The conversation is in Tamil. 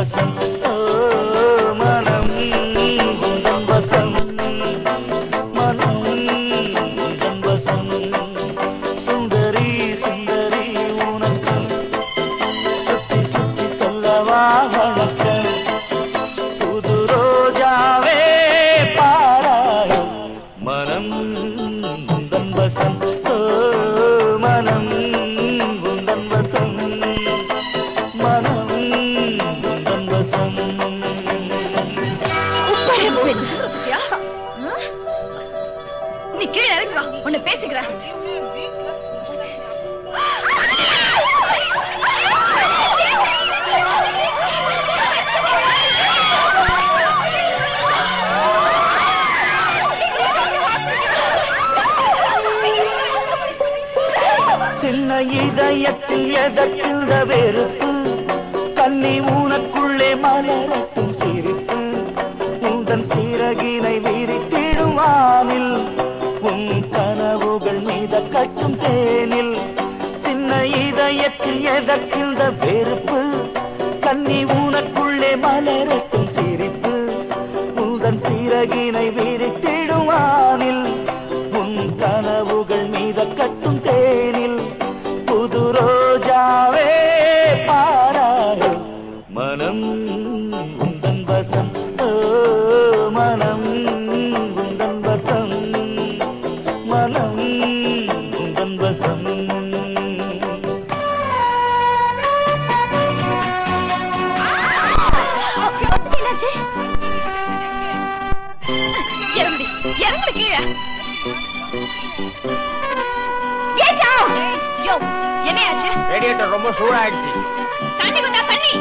வசம் மனம் உந்தன் வசம் மனம் உந்தன் வசம் சுந்தரி சுந்தரி உனக்கு சுத்தி சுத்தி சொல்லவா வணக்கம் புது ரோஜாவே பாராயோ மனம் உந்தன் வசம் மனம் உந்தன் வசம் மனம் உந்தன் வசம் நீ கீழே இறங்கி வா உன்னை பேசிக்கிறேன் சின்ன இதயத்தில் எதற்கின்ற வெறுப்பு கண்ணி உனக்குள்ளே மலரட்டும் சிரிப்பு உந்தன் சிறகினை விரித்திடுவானில் உன் கனவுகள் மீத கட்டும் தேனில் சின்ன இதயத்தில் எதற்கின்ற வெறுப்பு கண்ணி உனக்குள்ளே மலரட்டும் சிரிப்பு உந்தன் சிறகினை விரித்திடுவானில் உன் கனவுகள் மீத கட்டும் தேனில் புது ரோஜாவே பாராயோ மனம் உந்தன் வசம் மனம் உந்தன் வசம் மனம் உந்தன் வசம் இறங்குடி இறங்குடி கீழே என்னையாச்சு ரேடியேட்டர் ரொம்ப சூடாயிடுச்சு தண்ணி வந்தா தண்ணி